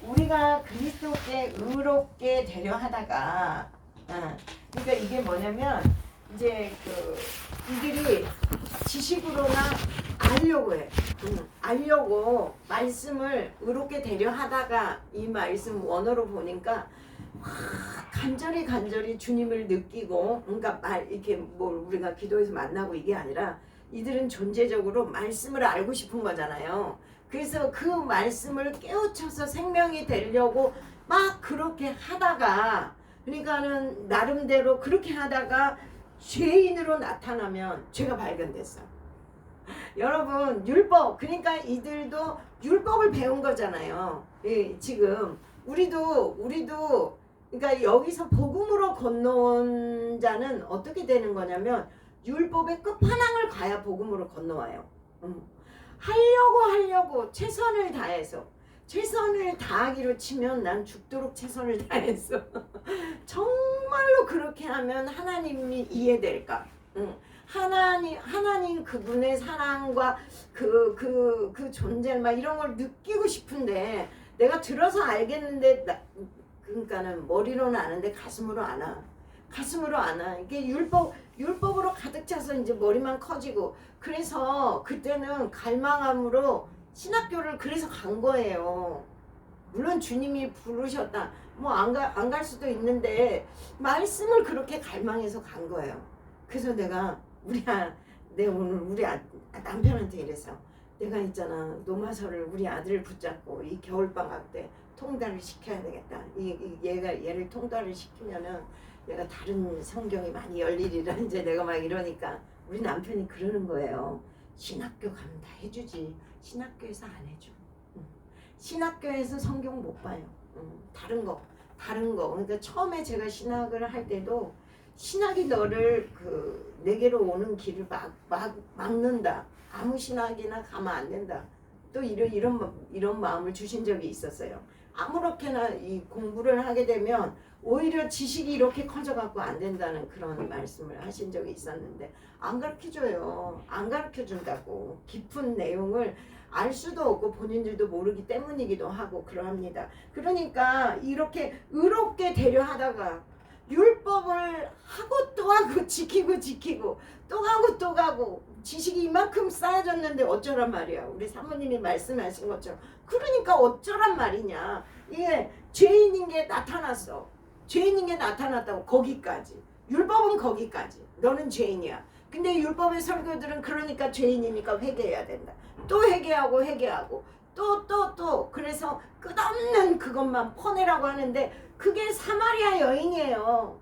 우리가 그리스도께 의롭게 되려 하다가, 그러니까 이게 뭐냐면 이제 이들이 지식으로나 알려고 해. 알려고 말씀을 의롭게 되려 하다가 이 말씀 원어로 보니까 간절히 주님을 느끼고, 그러니까 이렇게 뭐 우리가 기도해서 만나고 이게 아니라 이들은 존재적으로 말씀을 알고 싶은 거잖아요. 그래서 그 말씀을 깨우쳐서 생명이 되려고 막 그렇게 하다가, 그러니까는 나름대로 그렇게 하다가 죄인으로 나타나면 죄가 발견됐어. 여러분, 율법, 그러니까 이들도 율법을 배운 거잖아요. 예, 지금 우리도 그러니까 여기서 복음으로 건너온 자는 어떻게 되는 거냐면 율법의 끝판왕을 가야 복음으로 건너와요. 하려고 최선을 다해서, 최선을 다하기로 치면 난 죽도록 최선을 다했어. 정말로 그렇게 하면 하나님이 이해될까? 하나님 그분의 사랑과 그 존재 막 이런 걸 느끼고 싶은데 내가 들어서 알겠는데 그러니까는 머리로는 아는데 가슴으로 안 와. 가슴으로 안 와. 이게 율법으로 가득 차서 이제 머리만 커지고, 그래서 그때는 갈망함으로 신학교를 그래서 간 거예요. 물론 주님이 부르셨다. 뭐 안 갈 수도 있는데 말씀을 그렇게 갈망해서 간 거예요. 그래서 내가 오늘 우리 남편한테 이랬어. 내가 있잖아, 노마서를 우리 아들을 붙잡고 이 겨울방학 때 통달을 시켜야 되겠다. 얘를 통달을 시키면은 얘가 다른 성경이 많이 열리리라. 이제 내가 막 이러니까 우리 남편이 그러는 거예요. 신학교 가면 다 해주지. 신학교에서 안 해줘. 신학교에서 성경 못 봐요. 다른 거. 그러니까 처음에 제가 신학을 할 때도 신학이 너를 내게로 오는 길을 막는다. 아무 신학이나 가면 안 된다. 또 이런 마음을 주신 적이 있었어요. 아무렇게나 이 공부를 하게 되면 오히려 지식이 이렇게 커져갖고 안 된다는 그런 말씀을 하신 적이 있었는데 안 가르쳐줘요. 안 가르쳐준다고. 깊은 내용을 알 수도 없고 본인들도 모르기 때문이기도 하고 그러합니다. 그러니까 이렇게 의롭게 되려 하다가 율법을 하고 또 하고 지키고 또 가고 지식이 이만큼 쌓여졌는데 어쩌란 말이야. 우리 사모님이 말씀하신 것처럼. 그러니까 어쩌란 말이냐. 이게 죄인인 게 나타났어. 죄인인 게 나타났다고. 거기까지. 율법은 거기까지. 너는 죄인이야. 근데 율법의 설교들은 그러니까 죄인이니까 회개해야 된다. 또 회개하고 또 그래서 끝없는 그것만 퍼내라고 하는데 그게 사마리아 여인이에요.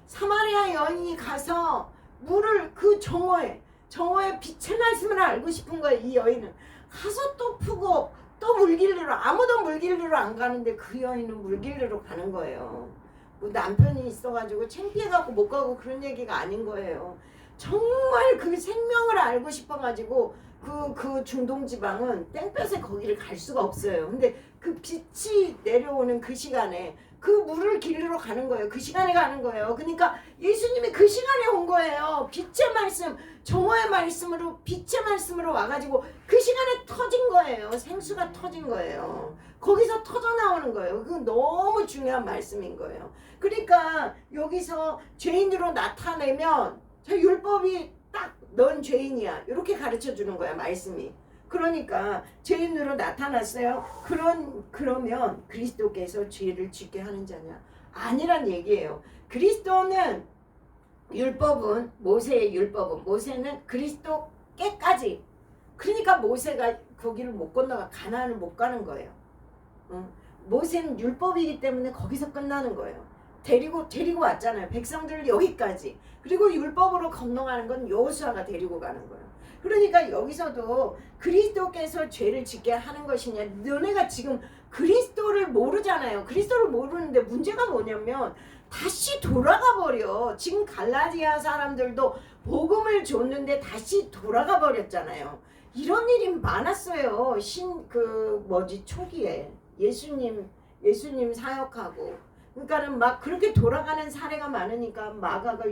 사마리아 여인이 가서 물을 정오에 빛의 말씀을 알고 싶은 거예요. 이 여인은 가서 또 푸고 또 물길르러, 아무도 물길르러 안 가는데 그 여인은 물길르러 가는 거예요. 뭐 남편이 있어가지고 창피해갖고 못 가고 그런 얘기가 아닌 거예요. 정말 그 생명을 알고 싶어가지고 그 중동 지방은 땡볕에 거기를 갈 수가 없어요. 근데 그 빛이 내려오는 그 시간에 그 물을 길르러 가는 거예요. 그 시간에 가는 거예요. 그러니까 예수님이 그 시간에 온 거예요. 빛의 말씀, 정오의 말씀으로, 빛의 말씀으로 와가지고 그 시간에 터진 거예요. 생수가 터진 거예요. 거기서 터져 나오는 거예요. 그건 너무 중요한 말씀인 거예요. 그러니까 여기서 죄인으로 나타내면 저 율법이 딱 넌 죄인이야. 이렇게 가르쳐 주는 거야, 말씀이. 그러니까 죄인으로 나타났어요. 그러면 그리스도께서 죄를 짓게 하는 자냐? 아니란 얘기예요. 그리스도는 율법은 모세의 율법은 모세는 그리스도께까지. 그러니까 모세가 거기를 못 건너가 가나안을 못 가는 거예요. 모세는 율법이기 때문에 거기서 끝나는 거예요. 데리고 왔잖아요. 백성들을 여기까지. 그리고 율법으로 건너가는 건 여호수아가 데리고 가는 거예요. 그러니까 여기서도 그리스도께서 죄를 짓게 하는 것이냐. 너네가 지금 그리스도를 모르잖아요. 그리스도를 모르는데 문제가 뭐냐면 다시 돌아가 버려. 지금 갈라디아 사람들도 복음을 줬는데 다시 돌아가 버렸잖아요. 이런 일이 많았어요. 초기에 예수님 사역하고. 그러니까는 막 그렇게 돌아가는 사례가 많으니까 마가가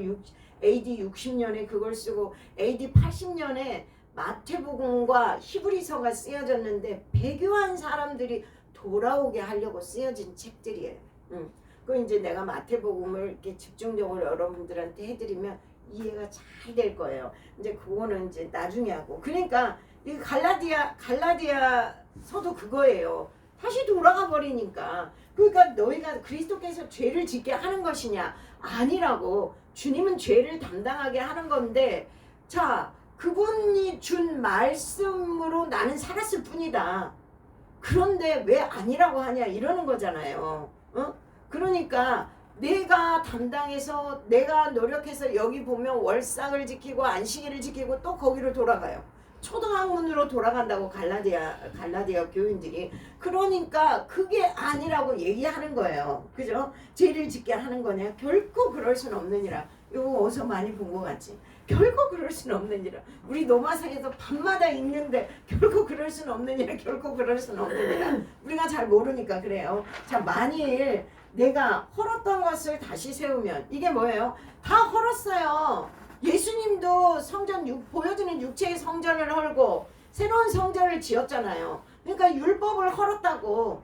AD 60년에 그걸 쓰고 AD 80년에 마태복음과 히브리서가 쓰여졌는데 배교한 사람들이 돌아오게 하려고 쓰여진 책들이에요. 그 이제 내가 마태복음을 이렇게 집중적으로 여러분들한테 해드리면 이해가 잘 될 거예요. 이제 그거는 이제 나중에 하고. 그러니까 이 갈라디아서도 그거예요. 다시 돌아가 버리니까. 그러니까 너희가 그리스도께서 죄를 짓게 하는 것이냐? 아니라고. 주님은 죄를 담당하게 하는 건데, 자, 그분이 준 말씀으로 나는 살았을 뿐이다. 그런데 왜 아니라고 하냐 이러는 거잖아요. 그러니까 내가 담당해서 내가 노력해서 여기 보면 월삭을 지키고 안식일을 지키고 또 거기로 돌아가요. 초등학문으로 돌아간다고 갈라디아 교인들이. 그러니까 그게 아니라고 얘기하는 거예요. 그죠? 죄를 짓게 하는 거냐? 결코 그럴 수는 없느니라. 이거 어디서 많이 본 것 같지? 결코 그럴 수는 없느니라. 우리 노마상에서 밤마다 읽는데 결코 그럴 수는 없느니라. 결코 그럴 수는 없느니라. 우리가 잘 모르니까 그래요. 자, 만일 내가 헐었던 것을 다시 세우면 이게 뭐예요? 다 헐었어요. 예수님도 성전 보여지는 육체의 성전을 헐고 새로운 성전을 지었잖아요. 그러니까 율법을 헐었다고.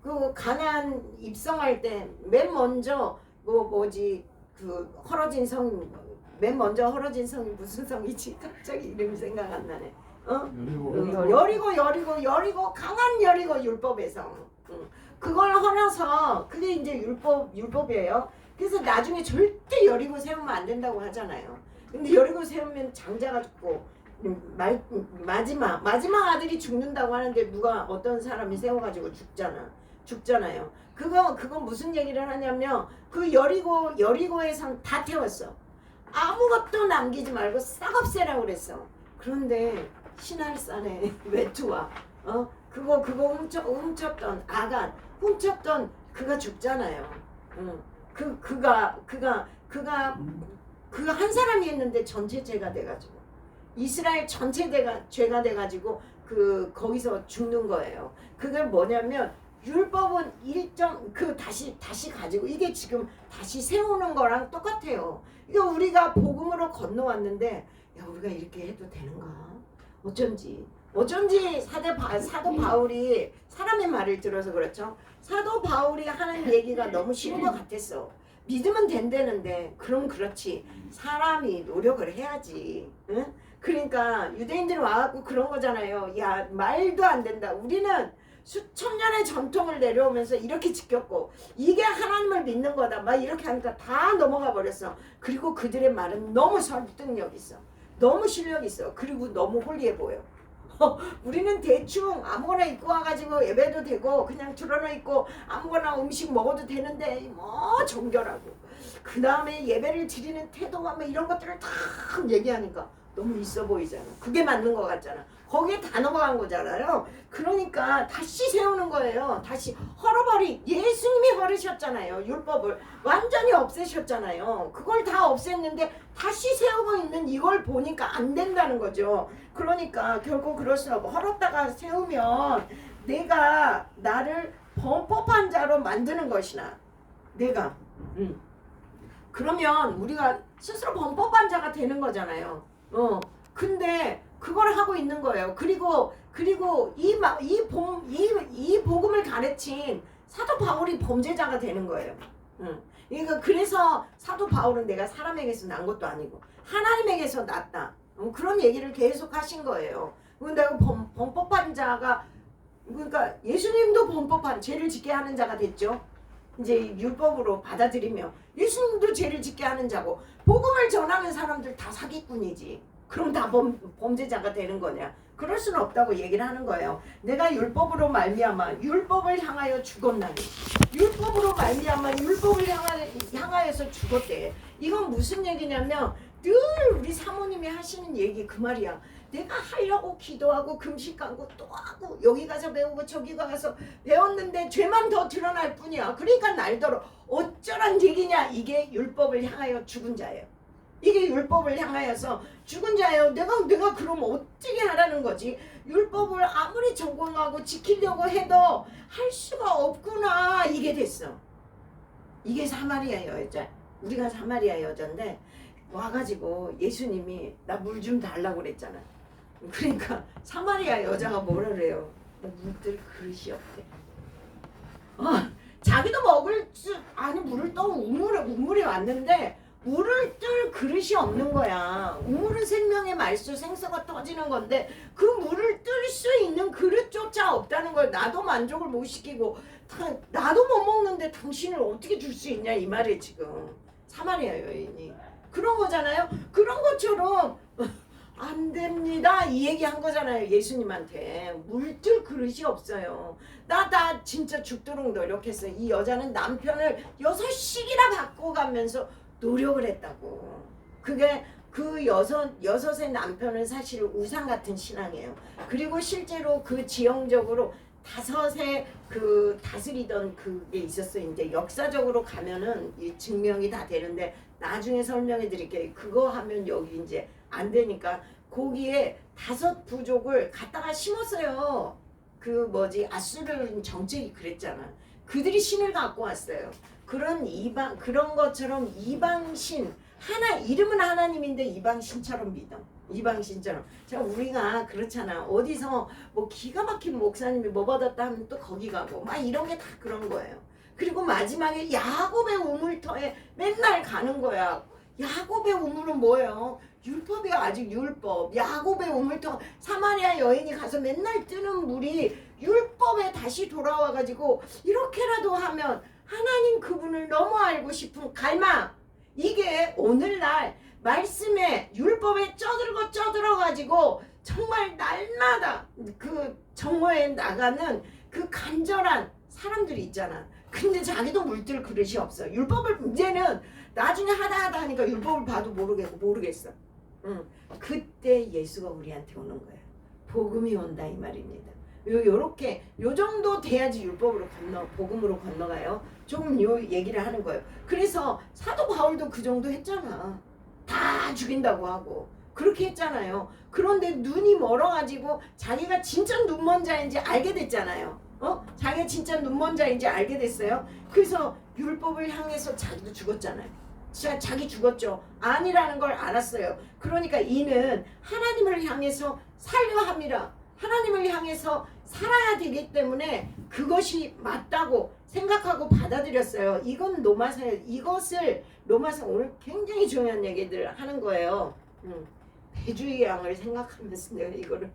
그 가나안 입성할 때 맨 먼저 그 헐어진 성, 맨 먼저 헐어진 성이 무슨 성이지? 갑자기 이름이 생각 안 나네. 여리고 강한 여리고 율법의 성. 그걸 헐어서 그게 이제 율법이에요. 그래서 나중에 절대 여리고 세우면 안 된다고 하잖아요. 근데 여리고 세우면 장자가 죽고 마지막 아들이 죽는다고 하는데 누가 어떤 사람이 세워가지고 죽잖아요. 그건 무슨 얘기를 하냐면 그 여리고의 성 다 태웠어. 아무것도 남기지 말고 싹 없애라고 그랬어. 그런데 신할산에 외투와 그거 훔쳤던 아간 훔쳤던 그가 죽잖아요. 그가 한 사람이 했는데 전체 죄가 돼가지고 이스라엘 전체 죄가 돼가지고 거기서 죽는 거예요. 그게 뭐냐면 율법은 다시 가지고 이게 지금 다시 세우는 거랑 똑같아요. 이거 우리가 복음으로 건너왔는데 야 우리가 이렇게 해도 되는가? 어쩐지 사도 바울이 사람의 말을 들어서 그렇죠. 사도 바울이 하는 얘기가 너무 쉬운 것 같았어. 믿으면 된다는데 그럼 그렇지 사람이 노력을 해야지. 응? 그러니까 유대인들이 와갖고 그런 거잖아요. 야 말도 안 된다. 우리는 수천 년의 전통을 내려오면서 이렇게 지켰고 이게 하나님을 믿는 거다. 막 이렇게 하니까 다 넘어가 버렸어. 그리고 그들의 말은 너무 설득력 있어. 너무 실력 있어. 그리고 너무 홀리해 보여. 우리는 대충 아무거나 입고 와가지고 예배도 되고 그냥 드러나 있고 아무거나 음식 먹어도 되는데 뭐 정결하고 그 다음에 예배를 드리는 태도와 뭐 이런 것들을 다 얘기하니까 너무 있어 보이잖아. 그게 맞는 것 같잖아. 거기에 다 넘어간 거잖아요. 그러니까 다시 세우는 거예요. 다시 예수님이 헐으셨잖아요. 율법을 완전히 없애셨잖아요. 그걸 다 없앴는데 다시 세우고 있는 이걸 보니까 안 된다는 거죠. 그러니까 결국 그럴 수는 없고 헐었다가 세우면 내가 나를 범법한 자로 만드는 것이나 내가 그러면 우리가 스스로 범법한 자가 되는 거잖아요. 근데 그걸 하고 있는 거예요. 그리고 이 복음을 가르친 사도 바울이 범죄자가 되는 거예요. 그러니까 그래서 사도 바울은 내가 사람에게서 난 것도 아니고 하나님에게서 났다. 그런 얘기를 계속 하신 거예요. 내가 범법한 자가 그러니까 예수님도 범법한 죄를 짓게 하는 자가 됐죠. 이제 율법으로 받아들이며 예수님도 죄를 짓게 하는 자고 복음을 전하는 사람들 다 사기꾼이지. 그럼 다 범죄자가 되는 거냐? 그럴 수는 없다고 얘기를 하는 거예요. 내가 율법으로 말미암아 율법을 향하여 죽었나니 율법으로 말미암아 율법을 향하여서 죽었대. 이건 무슨 얘기냐면 늘 우리 사모님이 하시는 얘기 그 말이야. 내가 하려고 기도하고 금식 가고 또 하고 여기 가서 배우고 저기 가서 배웠는데 죄만 더 드러날 뿐이야. 그러니까 날더러 어쩌란 얘기냐. 이게 율법을 향하여 죽은 자예요. 이게 율법을 향하여서 죽은 자예요. 내가 그럼 어떻게 하라는 거지? 율법을 아무리 적용하고 지키려고 해도 할 수가 없구나. 이게 됐어. 이게 사마리아 여자. 우리가 사마리아 여자인데 와가지고 예수님이 나 물 좀 달라고 그랬잖아. 그러니까 사마리아 여자가 뭐라 그래요? 물들 그릇이 없대. 자기도 먹을 줄 아니 물을 떠 우물이 왔는데 물을 뜰 그릇이 없는 거야. 우물은 생명의 말수 생사가 터지는 건데 그 물을 뜰 수 있는 그릇조차 없다는 걸. 나도 만족을 못 시키고 나도 못 먹는데 당신을 어떻게 줄 수 있냐 이 말이 지금 사마리아 여인이 그런 거잖아요. 그런 것처럼 안 됩니다 이 얘기 한 거잖아요. 예수님한테 물뜰 그릇이 없어요. 나 진짜 죽도록 노력했어요. 이 여자는 남편을 6식이나 바꿔가면서 노력을 했다고. 그게 그 여섯의 남편은 사실 우상 같은 신앙이에요. 그리고 실제로 그 지형적으로 5의 그 다스리던 그게 있었어요. 이제 역사적으로 가면은 이 증명이 다 되는데 나중에 설명해 드릴게요. 그거 하면 여기 이제 안 되니까 거기에 5 부족을 갖다가 심었어요. 그 아수르 정책이 그랬잖아. 그들이 신을 갖고 왔어요. 그런 것처럼 이방신 이름은 하나님인데 이방신처럼 믿어. 이방신처럼. 자, 우리가 그렇잖아. 어디서 뭐 기가 막힌 목사님이 뭐 받았다 하면 또 거기 가고 막 이런 게 다 그런 거예요. 그리고 마지막에 야곱의 우물터에 맨날 가는 거야. 야곱의 우물은 뭐예요? 율법이야. 아직 율법. 야곱의 우물터 사마리아 여인이 가서 맨날 뜨는 물이 율법에 다시 돌아와가지고 이렇게라도 하면 하나님 그분을 너무 알고 싶은 갈망. 이게 오늘날 말씀에 율법에 쪄들어가지고 정말 날마다 그 정오에 나가는 그 간절한 사람들이 있잖아. 근데 자기도 물들 그릇이 없어. 율법을 이제는 나중에 하다 하니까 율법을 봐도 모르겠어. 그때 예수가 우리한테 오는 거야. 복음이 온다 이 말입니다. 요렇게 요 정도 돼야지 율법으로 복음으로 건너가요. 조금 요 얘기를 하는 거예요. 그래서 사도 바울도 그 정도 했잖아. 다 죽인다고 하고 그렇게 했잖아요. 그런데 눈이 멀어가지고 자기가 진짜 눈먼 자인지 알게 됐잖아요. 자기가 진짜 눈먼 자인지 알게 됐어요. 그래서 율법을 향해서 자기도 죽었잖아요. 자기 죽었죠. 아니라는 걸 알았어요. 그러니까 이는 하나님을 향해서 살려 함이라. 하나님을 향해서 살아야 되기 때문에 그것이 맞다고 생각하고 받아들였어요. 이건 로마서예요. 이것을 로마서 오늘 굉장히 중요한 얘기들 하는 거예요. 배주의 양을 생각하면서 내가 이거를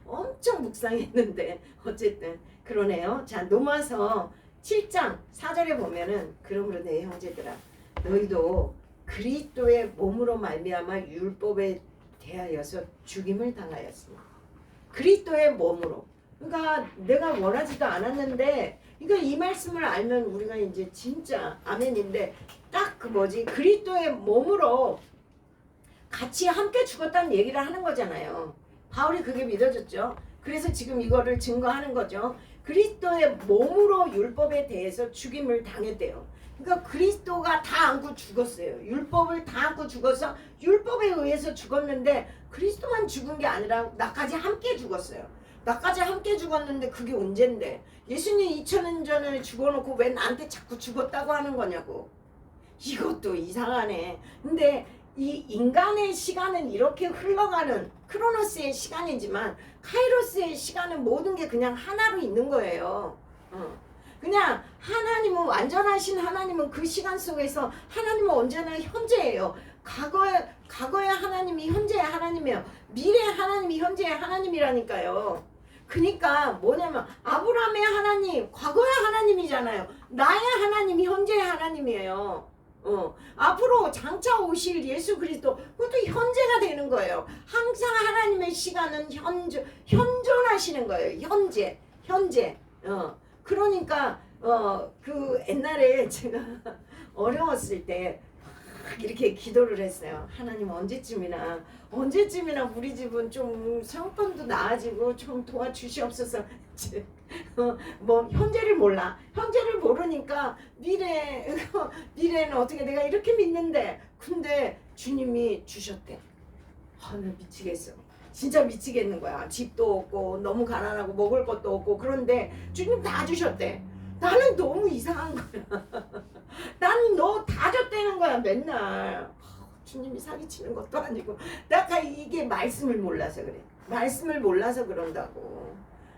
엄청 묵상했는데 어쨌든 그러네요. 자, 로마서 7장 4절에 보면은 그러므로 내 형제들아 너희도 그리스도의 몸으로 말미암아 율법에 대하여서 죽임을 당하였으니 그리스도의 몸으로. 그러니까 내가 원하지도 않았는데 그러니까 이 말씀을 알면 우리가 이제 진짜 아멘인데 딱 그리스도의 몸으로 같이 함께 죽었다는 얘기를 하는 거잖아요. 바울이 그게 믿어졌죠. 그래서 지금 이거를 증거하는 거죠. 그리스도의 몸으로 율법에 대해서 죽임을 당했대요. 그러니까 그리스도가 다 안고 죽었어요. 율법을 다 안고 죽어서 율법에 의해서 죽었는데 그리스도만 죽은 게 아니라 나까지 함께 죽었어요. 나까지 함께 죽었는데 그게 언젠데 예수님 2000년 전에 죽어놓고 왜 나한테 자꾸 죽었다고 하는 거냐고. 이것도 이상하네. 근데 이 인간의 시간은 이렇게 흘러가는 크로노스의 시간이지만 카이로스의 시간은 모든 게 그냥 하나로 있는 거예요. 그냥 하나님은 완전하신 하나님은 그 시간 속에서 하나님은 언제나 현재예요. 과거의 하나님이 현재의 하나님이에요. 미래의 하나님이 현재의 하나님이라니까요. 그러니까 뭐냐면 아브라함의 하나님 과거의 하나님이잖아요. 나의 하나님이 현재의 하나님이에요. 앞으로 장차 오실 예수 그리스도 그것도 현재가 되는 거예요. 항상 하나님의 시간은 현존하시는 거예요. 현재. 그러니까 그 옛날에 제가 어려웠을 때 이렇게 기도를 했어요. 하나님 언제쯤이나 우리 집은 좀 형편도 나아지고 좀 도와주시옵소서. 뭐 현재를 몰라. 현재를 모르니까 미래는 어떻게 내가 이렇게 믿는데 근데 주님이 주셨대. 나 미치겠어. 진짜 미치겠는 거야. 집도 없고 너무 가난하고 먹을 것도 없고 그런데 주님 다 주셨대. 나는 너무 이상한 거야. 나는 너 다 줬다는 거야 맨날. 주님이 사기치는 것도 아니고 내가 이게 말씀을 몰라서 그래. 말씀을 몰라서 그런다고.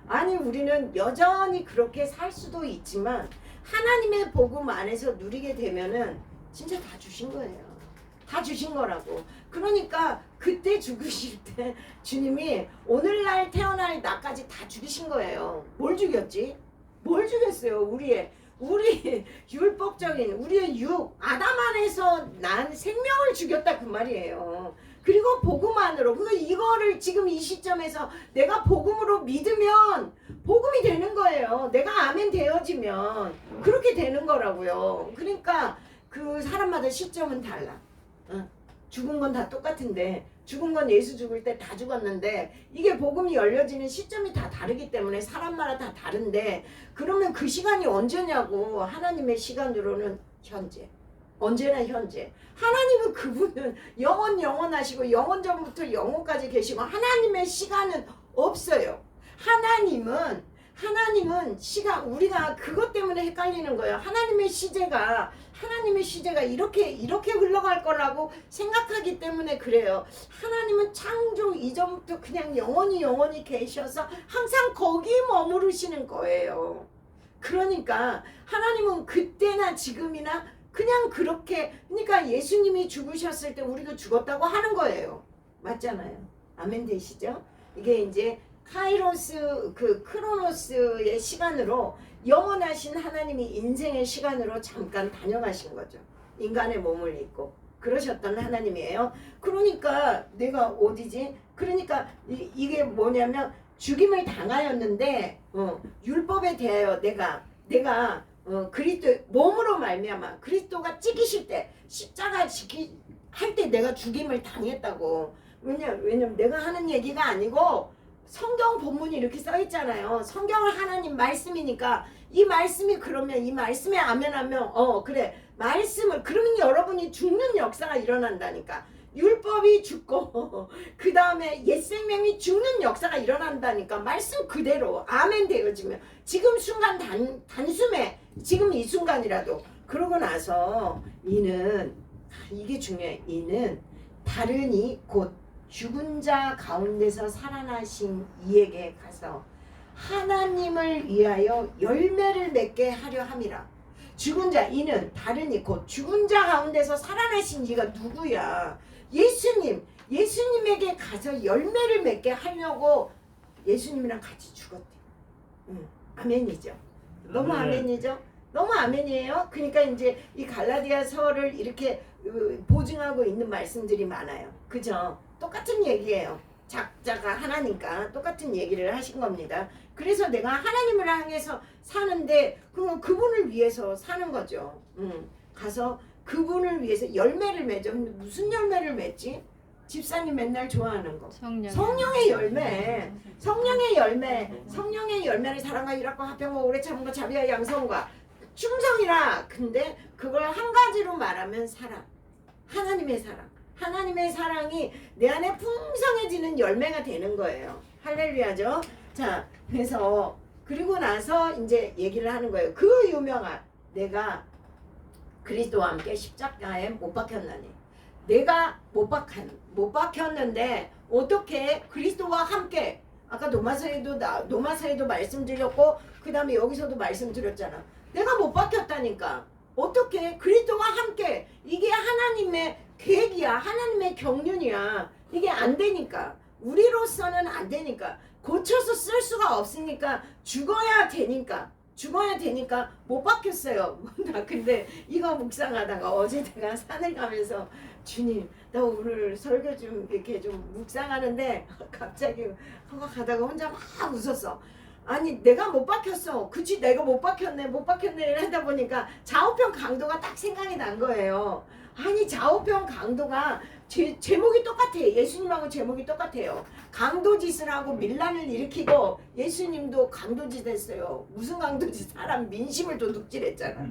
아니 우리는 여전히 그렇게 살 수도 있지만 하나님의 복음 안에서 누리게 되면은 진짜 다 주신 거예요. 다 주신 거라고. 그러니까 그때 죽으실 때 주님이 오늘날 태어날 나까지 다 죽이신 거예요. 뭘 죽였지? 뭘 죽였어요? 우리 율법적인 우리의 육 아담 안에서 난 생명을 죽였다 그 말이에요. 그리고 복음 안으로 그러니까 이거를 지금 이 시점에서 내가 복음으로 믿으면 복음이 되는 거예요. 내가 아멘 되어지면 그렇게 되는 거라고요. 그러니까 그 사람마다 시점은 달라. 죽은 건 다 똑같은데 죽은 건 예수 죽을 때 다 죽었는데 이게 복음이 열려지는 시점이 다 다르기 때문에 사람마다 다 다른데 그러면 그 시간이 언제냐고. 하나님의 시간으로는 현재. 언제나 현재. 하나님은 그분은 영원하시고 영원 전부터 영원까지 계시고 하나님의 시간은 없어요. 하나님은 시간 우리가 그것 때문에 헷갈리는 거예요. 하나님의 시제가 이렇게 흘러갈 거라고 생각하기 때문에 그래요. 하나님은 창조 이전부터 그냥 영원히 계셔서 항상 거기 머무르시는 거예요. 그러니까 하나님은 그때나 지금이나 그냥 그렇게 그러니까 예수님이 죽으셨을 때 우리도 죽었다고 하는 거예요. 맞잖아요. 아멘 되시죠? 이게 이제 카이로스 그 크로노스의 시간으로 영원하신 하나님이 인생의 시간으로 잠깐 다녀가신 거죠. 인간의 몸을 입고 그러셨던 하나님이에요. 그러니까 내가 어디지? 그러니까 이게 뭐냐면 죽임을 당하였는데 율법에 대하여 내가 그리스도 몸으로 말미암아 그리스도가 찢기실 때 십자가 할 때 내가 죽임을 당했다고. 왜냐면 내가 하는 얘기가 아니고 성경 본문이 이렇게 써 있잖아요. 성경은 하나님 말씀이니까 이 말씀이 그러면 이 말씀에 아멘하면 그래 말씀을 그러면 여러분이 죽는 역사가 일어난다니까. 율법이 죽고 그 다음에 옛 생명이 죽는 역사가 일어난다니까. 말씀 그대로 아멘 되어지면 지금 순간 단숨에 지금 이 순간이라도 그러고 나서 이게 중요해. 이는 다른 이 곧 죽은 자 가운데서 살아나신 이에게 가서 하나님을 위하여 열매를 맺게 하려 함이라. 죽은 자 이는 다르니 곧 죽은 자 가운데서 살아나신 이가 누구야? 예수님에게 가서 열매를 맺게 하려고 예수님이랑 같이 죽었대. 아멘이죠. 너무 아멘이죠. 너무 아멘이에요. 그러니까 이제 이 갈라디아서를 이렇게 보증하고 있는 말씀들이 많아요. 그죠? 똑같은 얘기예요. 작자가 하나니까 똑같은 얘기를 하신 겁니다. 그래서 내가 하나님을 향해서 사는데 그분을 위해서 사는 거죠. 가서 그분을 위해서 열매를 맺어. 무슨 열매를 맺지? 집사님 맨날 좋아하는 거. 성령의 열매. 성령의 열매는 사랑과 희락과 화평과 오래 참음과 자비와 양성과 충성이라. 근데 그걸 한 가지로 말하면 사랑. 하나님의 사랑. 하나님의 사랑이 내 안에 풍성해지는 열매가 되는 거예요. 할렐루야죠. 자, 그래서 그리고 나서 이제 얘기를 하는 거예요. 그 유명한 내가 그리스도와 함께 십자가에 못 박혔나니. 내가 못 박혔는데 어떻게 그리스도와 함께 아까 노마서에도 말씀드렸고 그 다음에 여기서도 말씀드렸잖아. 내가 못 박혔다니까. 어떻게 그리스도와 함께 이게 하나님의 계획이야. 하나님의 경륜이야. 이게 안 되니까. 우리로서는 안 되니까. 고쳐서 쓸 수가 없으니까 죽어야 되니까 못 박혔어요. 나 근데 이거 묵상하다가 어제 내가 산을 가면서 주님 나 오늘 설교 좀 이렇게 좀 묵상하는데 갑자기 가다가 혼자 막 웃었어. 아니 내가 못 박혔어. 그치 내가 못 박혔네 이러다 보니까 좌우편 강도가 딱 생각이 난 거예요. 아니 좌우편 강도가 제목이 똑같아. 예수님하고 제목이 똑같아요. 강도짓을 하고 밀란을 일으키고 예수님도 강도짓 했어요. 무슨 강도짓? 사람 민심을 도둑질했잖아.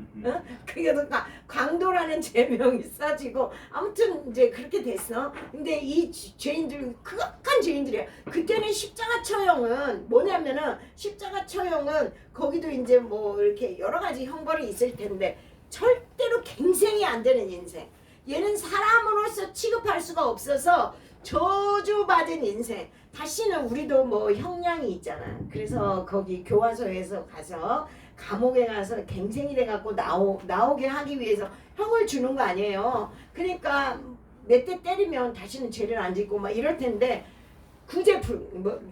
그래서 강도라는 제명이 써지고 아무튼 이제 그렇게 됐어. 근데 이 죄인들 극악한 죄인들이야. 그때는 십자가 처형은 뭐냐면은 십자가 처형은 거기도 이제 뭐 이렇게 여러 가지 형벌이 있을 텐데 절대로 갱생이 안 되는 인생. 얘는 사람으로서 취급할 수가 없어서 저주받은 인생. 다시는 우리도 뭐 형량이 있잖아. 그래서 거기 교화소에서 가서 감옥에 가서 갱생이 돼갖고 나오게 하기 위해서 형을 주는 거 아니에요. 그러니까 몇 대 때리면 다시는 죄를 안 짓고 막 이럴 텐데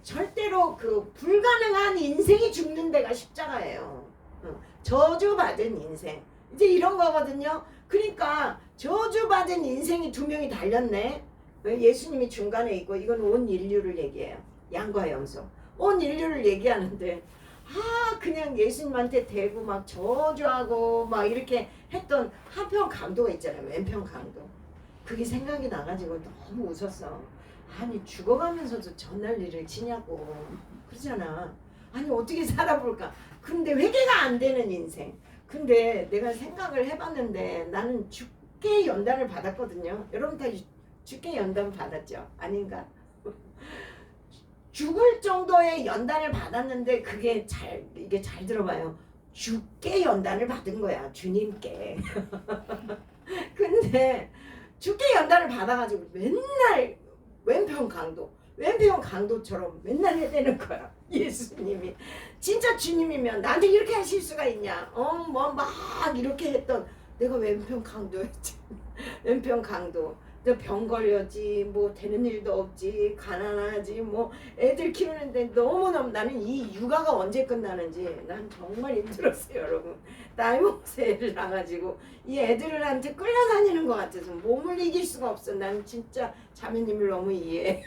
절대로 그 불가능한 인생이 죽는 데가 십자가예요. 저주받은 인생. 이제 이런 거거든요. 그러니까 저주받은 인생이 두 명이 달렸네. 예수님이 중간에 있고 이건 온 인류를 얘기해요. 양과 염소. 온 인류를 얘기하는데 그냥 예수님한테 대고 막 저주하고 막 이렇게 했던 한편 강도가 있잖아요. 왼편 강도. 그게 생각이 나가지고 너무 웃었어. 아니 죽어가면서도 저 난리를 치냐고. 그러잖아. 아니 어떻게 살아볼까. 근데 회개가 안 되는 인생. 근데 내가 생각을 해봤는데 나는 죽게 연단을 받았거든요. 여러분 다 죽게 연단 받았죠? 아닌가? 죽을 정도의 연단을 받았는데 이게 잘 들어봐요. 죽게 연단을 받은 거야. 주님께. 근데 죽게 연단을 받아가지고 맨날 왼편 강도처럼 맨날 해대는 거야. 예수님이. 진짜 주님이면 나한테 이렇게 하실 수가 있냐. 뭐 막 이렇게 했던 내가 왼편 강도였지. 왼편 강도. 병 걸렸지, 뭐 되는 일도 없지, 가난하지, 뭐 애들 키우는데 너무너무 나는 이 육아가 언제 끝나는지 난 정말 힘들었어요, 여러분. 나이 먹어서 애를 낳아가지고 이 애들한테 끌려다니는 것 같아서 몸을 이길 수가 없어. 난 진짜 자매님을 너무 이해해.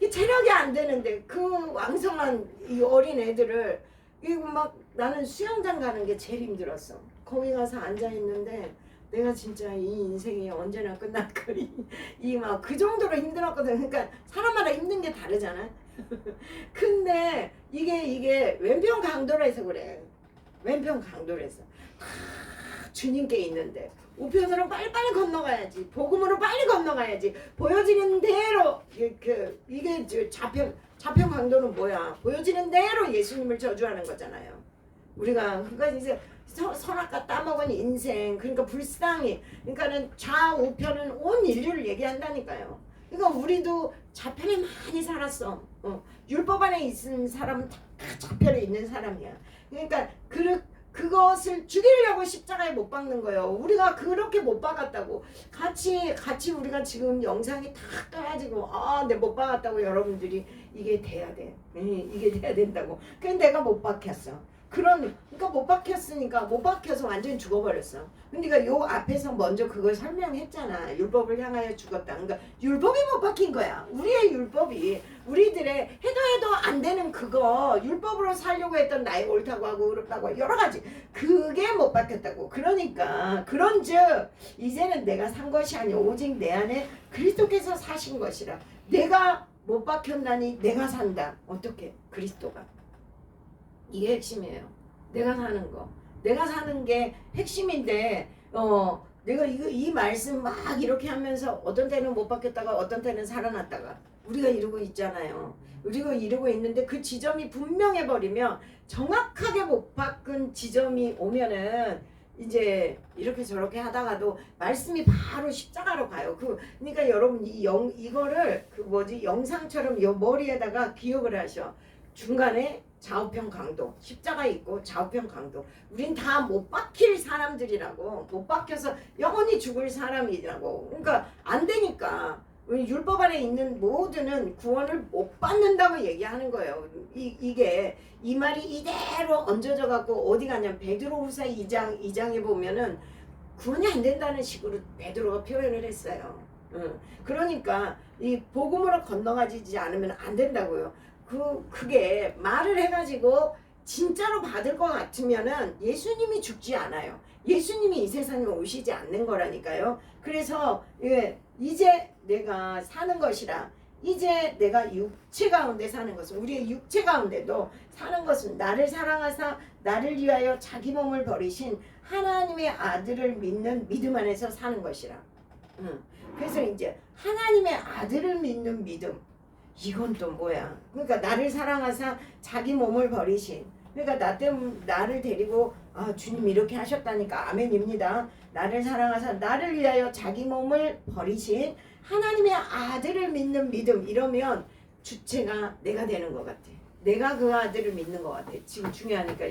이 체력이 안 되는데 그 왕성한 이 어린 애들을 이거 막 나는 수영장 가는 게 제일 힘들었어. 거기 가서 앉아 있는데. 내가 진짜 이 인생이 언제나 끝날까 이 막 그 정도로 힘들었거든. 그러니까 사람마다 힘든 게 다르잖아. 근데 이게 왼편 강도라서 그래. 왼편 강도라서 주님께 있는데 우편으로 빨리빨리 건너가야지. 복음으로 빨리 건너가야지. 보여지는 대로 이게 좌편 강도는 뭐야? 보여지는 대로 예수님을 저주하는 거잖아요. 우리가 그러니까 이제 선악과 따먹은 인생. 그러니까 불쌍히. 그러니까는 좌우편은 온 인류를 얘기한다니까요. 그러니까 우리도 좌편에 많이 살았어. 율법 안에 있는 사람은 다 좌편에 있는 사람이야. 그러니까 그것을 죽이려고 십자가에 못 박는 거예요. 우리가 그렇게 못 박았다고. 같이 우리가 지금 영상이 다 떠가지고 내 못 박았다고 여러분들이 이게 돼야 돼. 이게 돼야 된다고. 근데 내가 못 박혔어. 그러니까 못 박혔으니까 못 박혀서 완전히 죽어버렸어. 그러니까 요 앞에서 먼저 그걸 설명했잖아. 율법을 향하여 죽었다. 그러니까 율법이 못 박힌 거야. 우리의 율법이 우리들의 해도 안 되는 그거 율법으로 살려고 했던 나의 옳다고 하고 그렇다고 여러 가지 그게 못 박혔다고. 그러니까 그런즉 이제는 내가 산 것이 아니오 오직 내 안에 그리스도께서 사신 것이라. 내가 못 박혔나니 내가 산다. 어떻게? 그리스도가. 이게 핵심이에요. 내가 사는 거. 내가 사는 게 핵심인데 내가 이 말씀 막 이렇게 하면서 어떤 때는 못 받겠다가 어떤 때는 살아났다가 우리가 이러고 있잖아요. 우리가 이러고 있는데 그 지점이 분명해 버리면 정확하게 못 바꾼 지점이 오면은 이제 이렇게 저렇게 하다가도 말씀이 바로 십자가로 가요. 그러니까 여러분 이거를 영상처럼 요 머리에다가 기억을 하셔. 중간에 좌우편 강도, 십자가 있고 좌우편 강도. 우린 다 못 박힐 사람들이라고. 못 박혀서 영원히 죽을 사람이라고. 그러니까 안 되니까 율법 안에 있는 모두는 구원을 못 받는다고 얘기하는 거예요. 이게 이 말이 이대로 얹어져 갖고 어디 가냐면 베드로후서 2장에 보면은 구원이 안 된다는 식으로 베드로가 표현을 했어요. 그러니까 이 복음으로 건너가지 않으면 안 된다고요. 그게 말을 해가지고 진짜로 받을 것 같으면은 예수님이 죽지 않아요. 예수님이 이 세상에 오시지 않는 거라니까요. 그래서 이제 내가 사는 것이라. 이제 내가 육체 가운데 사는 것은 우리의 육체 가운데도 사는 것은 나를 사랑하사 나를 위하여 자기 몸을 버리신 하나님의 아들을 믿는 믿음 안에서 사는 것이라. 그래서 이제 하나님의 아들을 믿는 믿음. 이건 또 뭐야? 그러니까 나를 사랑하사 자기 몸을 버리신. 그러니까 나를 데리고 주님 이렇게 하셨다니까 아멘입니다. 나를 사랑하사 나를 위하여 자기 몸을 버리신 하나님의 아들을 믿는 믿음 이러면 주체가 내가 되는 것 같아. 내가 그 아들을 믿는 것 같아. 지금 중요하니까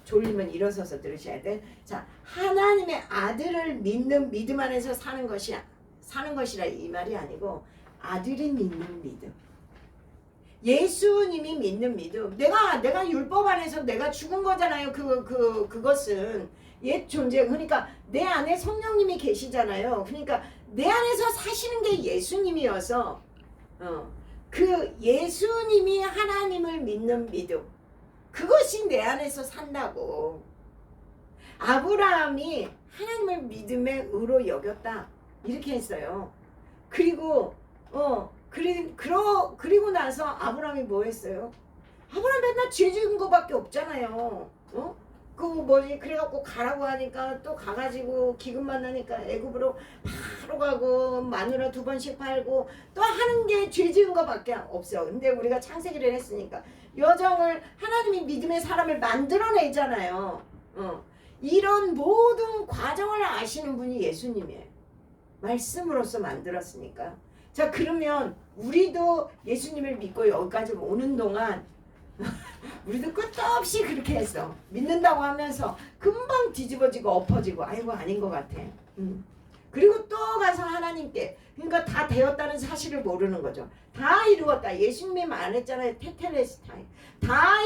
졸리면 일어서서 들으셔야 돼. 자, 하나님의 아들을 믿는 믿음 안에서 사는 것이라 이 말이 아니고 아들이 믿는 믿음. 예수님이 믿는 믿음. 내가 율법 안에서 내가 죽은 거잖아요. 그것은 옛 존재. 그러니까 내 안에 성령님이 계시잖아요. 그러니까 내 안에서 사시는 게 예수님이어서 그 예수님이 하나님을 믿는 믿음. 그것이 내 안에서 산다고. 아브라함이 하나님을 믿음의 의로 여겼다. 이렇게 했어요. 그리고 그리고 나서 아브라함이 뭐 했어요? 아브라함 맨날 죄 지은 거밖에 없잖아요. 그래갖고 가라고 하니까 또 가가지고 기근 만나니까 애굽으로 바로 가고 마누라 2번씩 팔고 또 하는 게 죄 지은 거밖에 없어. 근데 우리가 창세기를 했으니까 여정을 하나님이 믿음의 사람을 만들어내잖아요. 이런 모든 과정을 아시는 분이 예수님이에요. 말씀으로서 만들었으니까. 자, 그러면 우리도 예수님을 믿고 여기까지 오는 동안 우리도 끝도 없이 그렇게 했어. 믿는다고 하면서 금방 뒤집어지고 엎어지고 아이고 아닌 것 같아. 그리고 또 가서 하나님께 그러니까 다 되었다는 사실을 모르는 거죠. 다 이루었다. 예수님이 말했잖아요. 테텔레스타이. 다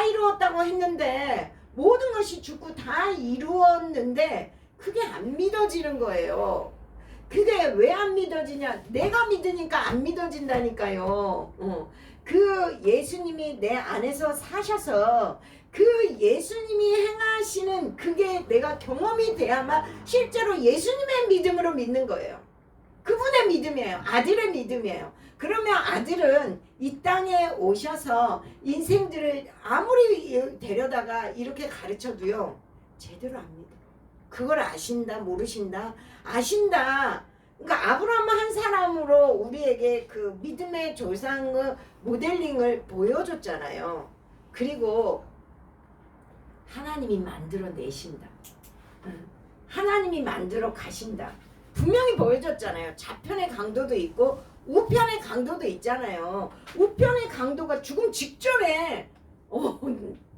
이루었다고 했는데 모든 것이 죽고 다 이루었는데 그게 안 믿어지는 거예요. 그게 왜 안 믿어지냐? 내가 믿으니까 안 믿어진다니까요. 그 예수님이 내 안에서 사셔서 그 예수님이 행하시는 그게 내가 경험이 돼야만 실제로 예수님의 믿음으로 믿는 거예요. 그분의 믿음이에요. 아들의 믿음이에요. 그러면 아들은 이 땅에 오셔서 인생들을 아무리 데려다가 이렇게 가르쳐도요. 제대로 안 믿어. 그걸 아신다 모르신다 아신다. 그러니까 아브라함 한 사람으로 우리에게 그 믿음의 조상의 모델링을 보여줬잖아요. 그리고 하나님이 만들어 내신다. 하나님이 만들어 가신다. 분명히 보여줬잖아요. 좌편의 강도도 있고 우편의 강도도 있잖아요. 우편의 강도가 죽음 직전에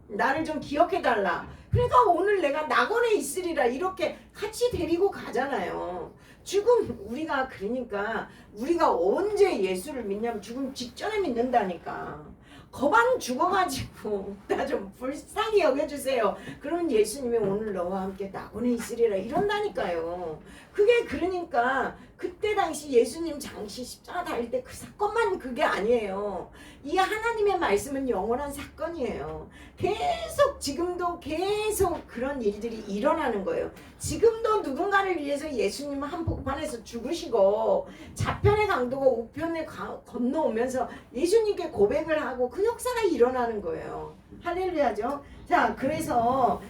나를 좀 기억해달라. 그러니까 오늘 내가 낙원에 있으리라 이렇게 같이 데리고 가잖아요. 죽음 우리가 그러니까 우리가 언제 예수를 믿냐면 죽음 직전에 믿는다니까. 거반 죽어가지고 나 좀 불쌍히 여겨주세요. 그러면 예수님이 오늘 너와 함께 낙원에 있으리라 이런다니까요. 그게 그러니까 그때 당시 예수님 장시 십자가 달릴 때 그 사건만 그게 아니에요. 이 하나님의 말씀은 영원한 사건이에요. 계속 지금도 계속 그런 일들이 일어나는 거예요. 지금도 누군가를 위해서 예수님은 한복판에서 죽으시고 좌편의 강도가 우편에 건너오면서 예수님께 고백을 하고 그 역사가 일어나는 거예요. 할렐루야죠. 자, 그래서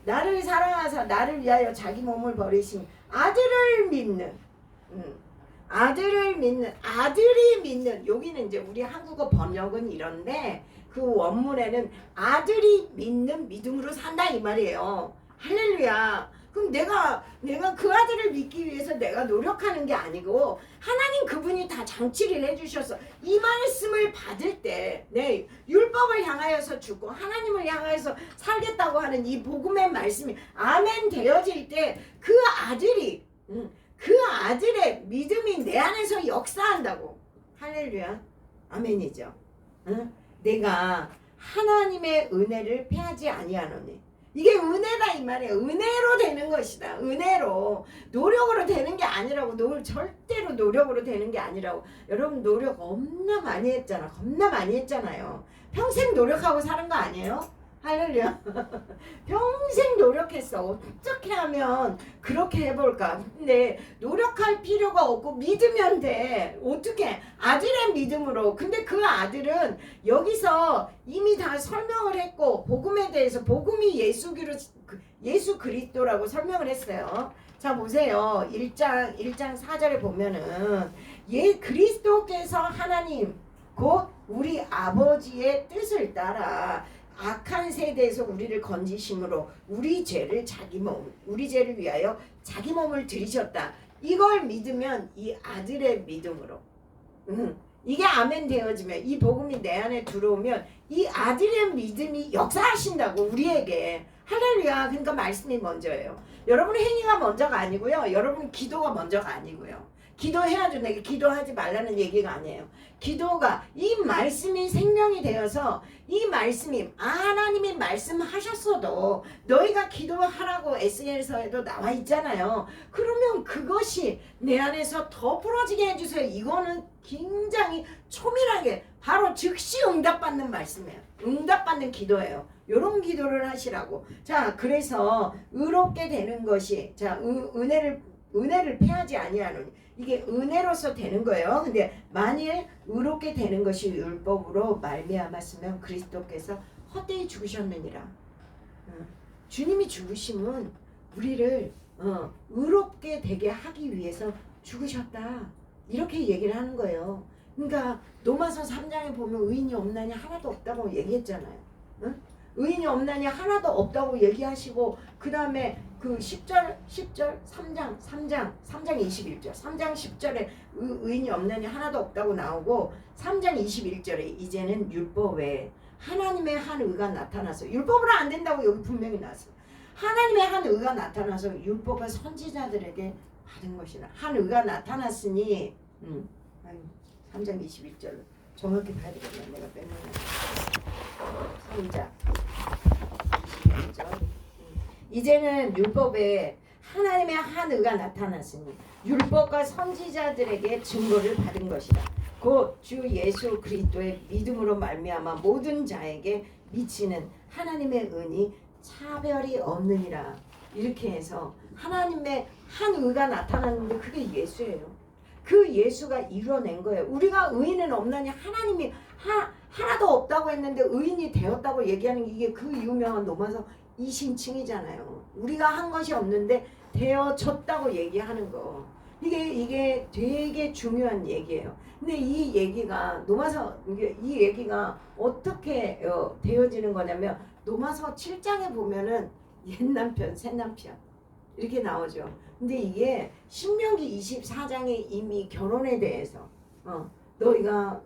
나를 사랑하사 나를 위하여 자기 몸을 버리신 아들을 믿는 아들이 믿는 여기는 이제 우리 한국어 번역은 이런데 그 원문에는 아들이 믿는 믿음으로 산다 이 말이에요. 할렐루야. 그럼 내가 그 아들을 믿기 위해서 내가 노력하는 게 아니고 하나님 그분이 다 장치를 해주셔서 이 말씀을 받을 때 내 율법을 향하여서 죽고 하나님을 향하여서 살겠다고 하는 이 복음의 말씀이 아멘 되어질 때 그 아들의 믿음이 내 안에서 역사한다고. 할렐루야. 아멘이죠. 내가 하나님의 은혜를 패하지 아니하노니. 이게 은혜다 이 말이에요. 은혜로 되는 것이다. 은혜로. 노력으로 되는 게 아니라고. 절대로 노력으로 되는 게 아니라고. 여러분 노력 겁나 많이 했잖아요. 평생 노력하고 사는 거 아니에요? 할렐루야. 평생 노력했어. 어떻게 하면 그렇게 해볼까? 근데 노력할 필요가 없고 믿으면 돼. 어떻게? 아들의 믿음으로. 근데 그 아들은 여기서 이미 다 설명을 했고 복음에 대해서 복음이 예수 그리스도라고 설명을 했어요. 자 보세요. 1장 4절에 보면은 그리스도께서 하나님 곧 우리 아버지의 뜻을 따라 악한 세대에서 우리를 건지심으로 우리 죄를 위하여 자기 몸을 들이셨다. 이걸 믿으면 이 아들의 믿음으로 이게 아멘 되어지면 이 복음이 내 안에 들어오면 이 아들의 믿음이 역사하신다고 우리에게. 할렐루야. 그러니까 말씀이 먼저예요. 여러분의 행위가 먼저가 아니고요. 여러분 기도가 먼저가 아니고요. 기도해야죠. 내가 기도하지 말라는 얘기가 아니에요. 기도가 이 말씀이 생명이 되어서 이 말씀이 하나님이 말씀하셨어도 너희가 기도하라고 SNS에도 나와 있잖아요. 그러면 그것이 내 안에서 더 부러지게 해주세요. 이거는 굉장히 초밀하게 바로 즉시 응답받는 말씀이에요. 응답받는 기도예요. 요런 기도를 하시라고. 자, 그래서 의롭게 되는 것이 자 은혜를 패하지 아니하노니 이게 은혜로서 되는 거예요. 근데 만일 의롭게 되는 것이 율법으로 말미암았으면 그리스도께서 헛되이 죽으셨느니라. 주님이 죽으심은 우리를 의롭게 되게 하기 위해서 죽으셨다. 이렇게 얘기를 하는 거예요. 그러니까 로마서 3장에 보면 의인이 없나니 하나도 없다고 얘기했잖아요. 응? 의인이 없나니 하나도 없다고 얘기하시고 그 다음에 그 10절 3장 21절 3장 10절에 의인이 없나니 하나도 없다고 나오고 3장 21절에 이제는 율법 외에 하나님의 한 의가 나타나서 율법으로 안 된다고 여기 분명히 나왔어요. 하나님의 한 의가 나타나서 율법과 선지자들에게 받은 것이라. 한 의가 나타났으니 3장 21절 정확히 봐야 되겠네. 내가 빼놓은 3장 21절 이제는 율법에 하나님의 한 의가 나타났으니 율법과 선지자들에게 증거를 받은 것이다. 곧 주 예수 그리스도의 믿음으로 말미암아 모든 자에게 미치는 하나님의 은이 차별이 없느니라. 이렇게 해서 하나님의 한 의가 나타났는데 그게 예수예요. 그 예수가 이뤄낸 거예요. 우리가 의인은 없나니 하나님이 하나도 없다고 했는데 의인이 되었다고 얘기하는 이게 그 유명한 로마서 2신칭이잖아요. 우리가 한 것이 없는데 되어졌다고 얘기하는 거. 이게 되게 중요한 얘기예요. 근데 이 얘기가 로마서 이 얘기가 어떻게 되어지는 거냐면 로마서 7장에 보면은 옛 남편, 새 남편 이렇게 나오죠. 근데 이게 신명기 24장에 이미 결혼에 대해서 너희가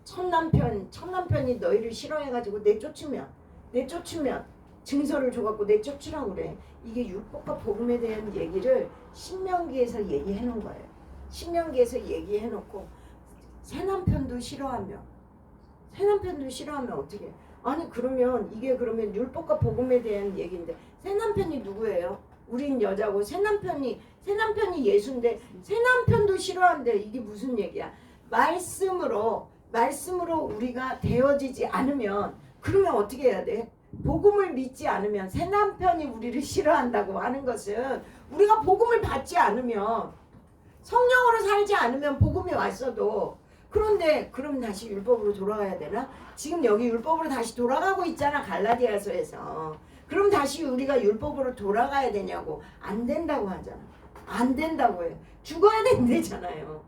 첫 남편이 너희를 싫어해가지고 내쫓으면 증서를 줘갖고 내쫓으라고 그래. 이게 율법과 복음에 대한 얘기를 신명기에서 얘기해 놓은 거예요. 신명기에서 얘기해 놓고 새 남편도 싫어하면 어떻게? 아니 그러면 이게 그러면 율법과 복음에 대한 얘기인데 새 남편이 누구예요? 우린 여자고 새 남편이 예수인데 새 남편도 싫어한대. 이게 무슨 얘기야? 말씀으로 우리가 되어지지 않으면 그러면 어떻게 해야 돼? 복음을 믿지 않으면 새 남편이 우리를 싫어한다고 하는 것은 우리가 복음을 받지 않으면 성령으로 살지 않으면 복음이 왔어도 그런데 그럼 다시 율법으로 돌아가야 되나? 지금 여기 율법으로 다시 돌아가고 있잖아. 갈라디아서에서. 그럼 다시 우리가 율법으로 돌아가야 되냐고. 안 된다고 하잖아. 안 된다고 해요. 죽어야 된대잖아요.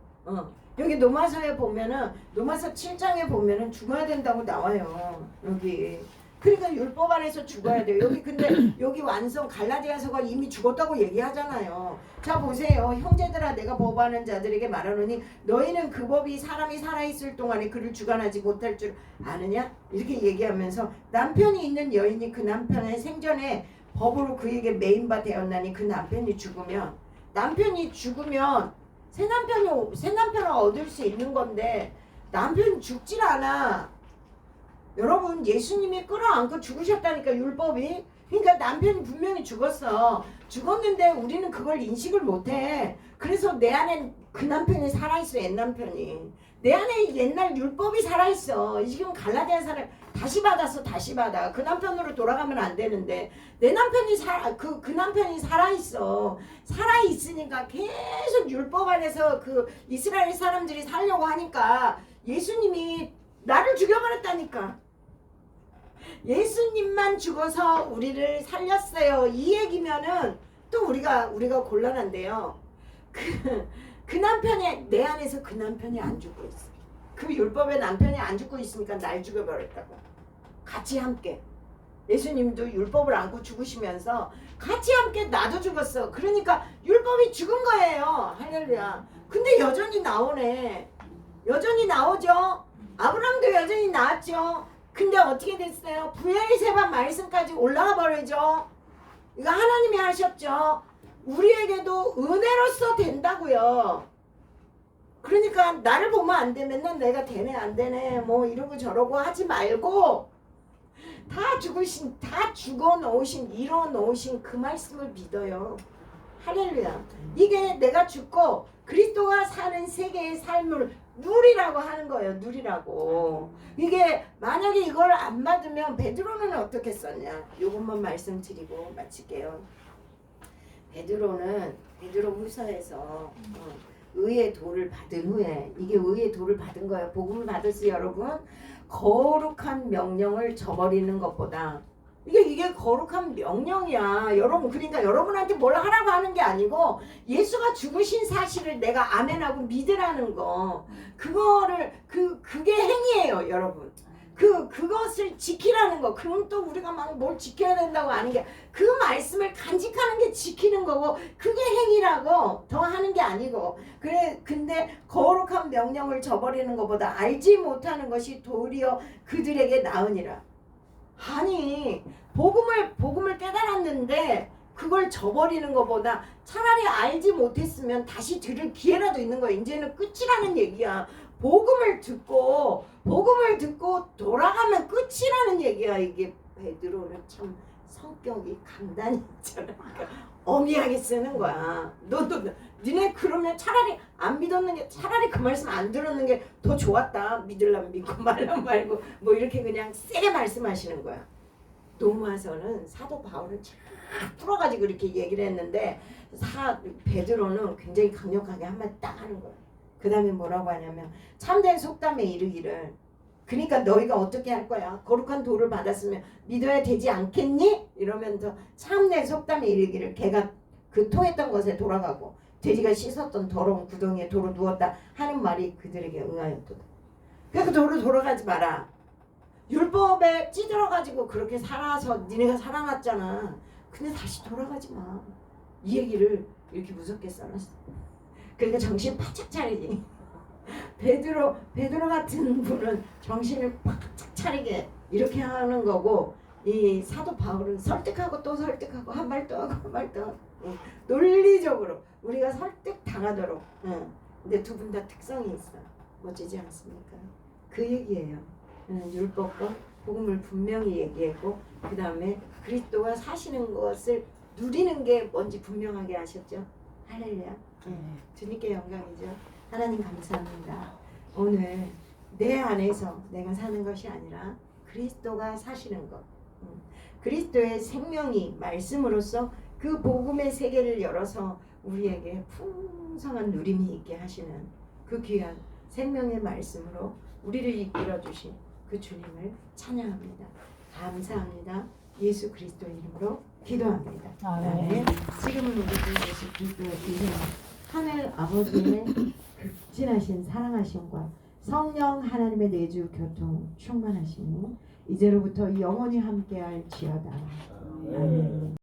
여기 로마서에 보면은 로마서 7장에 보면은 죽어야 된다고 나와요. 여기. 그러니까 율법 안에서 죽어야 돼요. 여기 근데 여기 완성 갈라디아서가 이미 죽었다고 얘기하잖아요. 자 보세요. 형제들아 내가 법하는 자들에게 말하노니 너희는 그 법이 사람이 살아있을 동안에 그를 주관하지 못할 줄 아느냐? 이렇게 얘기하면서 남편이 있는 여인이 그 남편의 생전에 법으로 그에게 매인바 되었나니 그 남편이 죽으면 새 남편을 얻을 수 있는 건데 남편이 죽질 않아. 여러분 예수님이 끌어안고 죽으셨다니까 율법이. 그러니까 남편이 분명히 죽었는데 우리는 그걸 인식을 못해. 그래서 내 안에 그 남편이 살아있어. 옛 남편이 내 안에 옛날 율법이 살아있어. 지금 갈라디아 사람 다시 받아. 그 남편으로 돌아가면 안 되는데 내 남편이 그 남편이 살아있어. 살아있으니까 계속 율법 안에서 그 이스라엘 사람들이 살려고 하니까 예수님이 나를 죽여버렸다니까. 예수님만 죽어서 우리를 살렸어요. 이 얘기면은 또 우리가 곤란한데요. 그 남편이 내 안에서 그 남편이 안 죽고 있어. 그 율법의 남편이 안 죽고 있으니까 날 죽여버렸다고. 같이 함께. 예수님도 율법을 안고 죽으시면서 같이 함께 나도 죽었어. 그러니까 율법이 죽은 거예요. 할렐루야. 근데 여전히 나오네. 여전히 나오죠. 아브라함도 여전히 나왔죠. 근데 어떻게 됐어요? 부엘세바 말씀까지 올라가 버리죠. 이거 하나님이 하셨죠. 우리에게도 은혜로서 된다고요. 그러니까 나를 보면 안 돼. 맨날 내가 되네 안 되네 뭐 이러고 저러고 하지 말고 다 죽어 놓으신, 이뤄 놓으신 그 말씀을 믿어요. 할렐루야. 이게 내가 죽고 그리스도가 사는 세계의 삶을 누리라고 하는 거예요. 누리라고. 이게 만약에 이걸 안 받으면 베드로는 어떻게 썼냐? 요것만 말씀드리고 마칠게요. 베드로 후서에서 의의 도를 받은 후에, 이게 의의 도를 받은 거예요. 복음을 받았어요, 여러분. 거룩한 명령을 저버리는 것보다, 이게 거룩한 명령이야. 여러분, 그러니까 여러분한테 뭘 하라고 하는 게 아니고 예수가 죽으신 사실을 내가 아멘하고 믿으라는 거. 그게 행위예요, 여러분. 그것을 지키라는 거. 그럼 또 우리가 막 뭘 지켜야 된다고 하는 게, 그 말씀을 간직하는 게 지키는 거고, 그게 행위라고. 더 하는 게 아니고. 근데 거룩한 명령을 저버리는 것보다 알지 못하는 것이 도리어 그들에게 나으니라. 아니, 복음을 깨달았는데 그걸 저버리는 것보다 차라리 알지 못했으면 다시 들을 기회라도 있는 거야. 이제는 끝이라는 얘기야. 복음을 듣고 돌아가면 끝이라는 얘기야. 이게 베드로는 참 성격이 강단이 있잖아. 그러니까 어미하게 쓰는 거야. 니네 그러면 차라리 안 믿었는 게, 차라리 그 말씀 안 들었는 게 더 좋았다. 믿으려면 믿고 말라면 말고 뭐 이렇게 그냥 세게 말씀하시는 거야. 로마서는 사도 바울은 쫙 풀어가지고 이렇게 얘기를 했는데 베드로는 굉장히 강력하게 한마디 딱 하는 거야. 그 다음에 뭐라고 하냐면 참된 속담에 이르기를, 그러니까 너희가 어떻게 할 거야? 거룩한 도를 받았으면 믿어야 되지 않겠니? 이러면서 참된 속담에 이르기를, 걔가 그 토했던 것에 돌아가고 돼지가 씻었던 더러운 구덩이에 도로 누웠다 하는 말이 그들에게 응하였도다. 그러니까 도로 돌아가지 마라. 율법에 찌들어가지고 그렇게 살아서 니네가 살아났잖아. 근데 다시 돌아가지 마. 이 얘기를 이렇게 무섭게 써놨어. 그러니까 정신 바짝 차리지. 베드로 같은 분은 정신을 바짝 차리게 이렇게 하는 거고, 이 사도 바울은 설득하고 또 설득하고 한 말 또 하고 한 말 또 하고, 논리적으로 우리가 설득 당하도록. 근데 두 분 다 특성이 있어. 멋지지 않습니까? 그 얘기예요. 율법과 복음을 분명히 얘기했고, 그 다음에 그리스도가 사시는 것을 누리는 게 뭔지 분명하게 하셨죠. 할렐루야. 주님께 영광이죠. 하나님 감사합니다. 오늘 내 안에서 내가 사는 것이 아니라 그리스도가 사시는 것, 그리스도의 생명이 말씀으로서 그 복음의 세계를 열어서 우리에게 풍성한 누림이 있게 하시는 그 귀한 생명의 말씀으로 우리를 이끌어 주신 그 주님을 찬양합니다. 감사합니다. 예수 그리스도의 이름으로 기도합니다. 아멘. 지금은 우리 주 예수 그리스도의 기름, 하늘 아버지의 극진하신 사랑하심과 성령 하나님의 내주 교통 충만하심이 이제로부터 영원히 함께할지어다. 아멘.